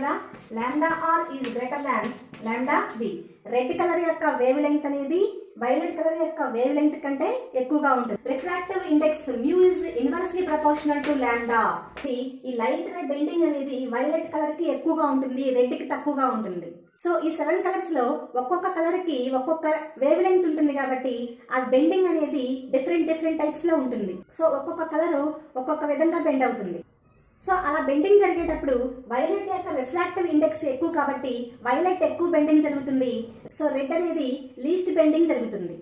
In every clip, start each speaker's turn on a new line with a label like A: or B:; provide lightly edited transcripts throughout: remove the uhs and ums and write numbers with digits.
A: కదా, lambda r is greater than lambda b. Red colour యొక్క wavelength అనేది violet colour యొక్క wavelength కంటే ఎక్కువగా ఉంటుంది. Refractive index mu is inversely proportional to lambda. ఈ లైట్ రే బెండింగ్ అనేది వైలెట్ కలర్ కి ఎక్కువగా ఉంటుంది, రెడ్ కి తక్కువగా ఉంటుంది. సో ఈ 7 కలర్స్ లో ఒక్కొక్క కలర్ కి ఒక్కొక్క వేవ్ లెంగ్త్ ఉంటుంది కాబట్టి ఆ బెండింగ్ అనేది డిఫరెంట్ టైప్స్ లో ఉంటుంది. సో ఒక్కొక్క కలర్ ఒక్కొక్క విధంగా బెండ్ అవుతుంది. సో అలా బెండింగ్ జరిగేటప్పుడు వైలెట్ యొక్క రిఫ్రాక్టివ్ ఇండెక్స్ ఎక్కువ కాబట్టి వైలెట్ ఎక్కువ బెండింగ్ జరుగుతుంది. సో రెడ్ అనేది లీస్ట్ బెండింగ్ జరుగుతుంది.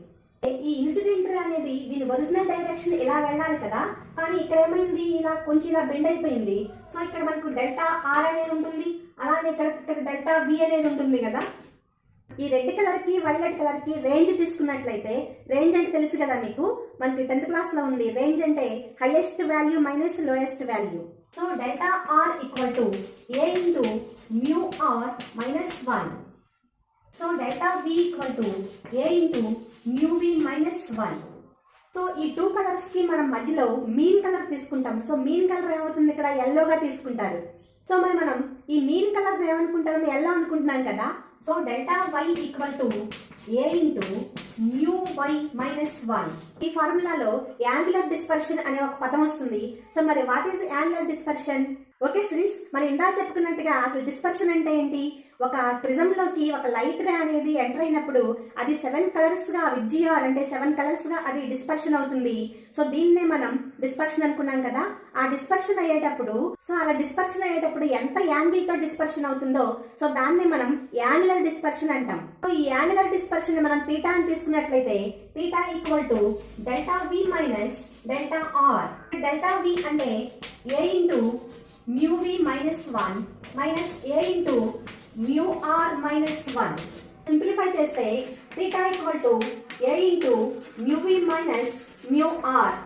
A: ఈ ఇన్సిడెంట్ అనేది దీని ఒరిజినల్ డైరెక్షన్ ఇలా వెళ్ళాలి కదా, కానీ ఇక్కడ ఏమైంది, ఇలా కొంచెం ఇలా బెండ్ అయిపోయింది. సో ఇక్కడ మనకు డెల్టా ఆర్ అనేది ఉంటుంది, అలానే ఇక్కడ డెల్టా బి అనేది ఉంటుంది కదా. ఈ రెడ్ కలర్ కి వైలెట్ కలర్ కి రేంజ్ తీసుకున్నట్లయితే, రేంజ్ అంటే తెలుసు కదా మీకు, మనకి 10th క్లాస్ లో ఉంది. రేంజ్ అంటే highest value minus lowest value. So delta r equal to A into mu are minus 1. So delta b equal to A into mu b minus 1. So ఈ 2 కలర్స్ కి మనం మధ్యలో మీన్ కలర్ తీసుకుంటాం. So mean colour ఏమవుతుంది, ఇక్కడ ఎల్లోగా తీసుకుంటారు. So మనం ఈ మీన్ కలర్ ఏమనుకుంటాం, ఎల్లో అనుకుంటున్నాం కదా. So delta y equal to A into mu y minus 1. ఈ ఫార్ములాలో యాంగులర్ డిస్పర్షన్ అనే ఒక పదం వస్తుంది. సో మరి what is angular dispersion? Okay students, మనం ఇందా చెప్పుకున్నట్టుగా అసలు డిస్పర్షన్ అంటే ఏంటి, ఒక ప్రిజం లోకి ఒక లైట్ రే అనేది ఎంటర్ అయినప్పుడు అది 7 కలర్స్ గా విజిఆర్ అంటే 7 కలర్స్ గా అది డిస్పర్షన్ అవుతుంది. సో దీన్నే మనం డిస్పర్షన్ అనుకున్నాం కదా. ఆ డిస్పర్షన్ అయ్యేటప్పుడు అలా డిస్పర్షన్ అయ్యేటప్పుడు ఎంత యాంగిల్ తో డిస్పర్షన్ అవుతుందో సో దాన్నే మనం యాంగులర్ డిస్పర్షన్ అంటాం. సో ఈ యాంగులర్ డిస్పర్షన్ మనం తీటా అని తీసుకున్నట్లయితే theta equal to delta we minus delta R. Delta V అంటే A into mu we minus 1 minus A into mu are minus 1. Simplify చేస్తే theta equal to A into mu we minus mu R.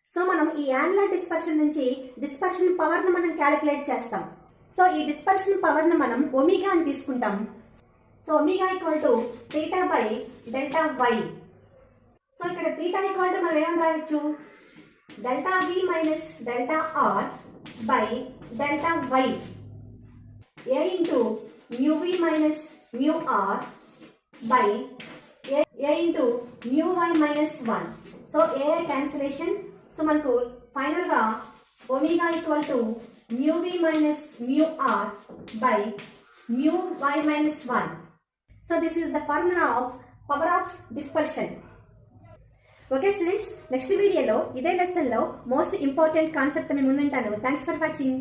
A: So మనం ఈ angular dispersion నుంచి dispersion power ను మనం calculate చేస్తాం. So ఈ dispersion power ను మనం ఒమేగా అని తీసుకుంటాం. So omega equal to theta by delta y. So ఇక్కడ థీటా ఈక్వల్ టు మనం ఏం రాయొచ్చు, delta we minus delta r by delta y a into mu we minus mu r by a into mu y minus 1. So a cancellation. So మనకు final గా omega equal to mu we minus mu r by mu y minus 1. So this is the formula of power of dispersion. Okay students, next వీడియోలో ఇదే lesson లో most important concept ని ముందుంటాను. Thanks for watching.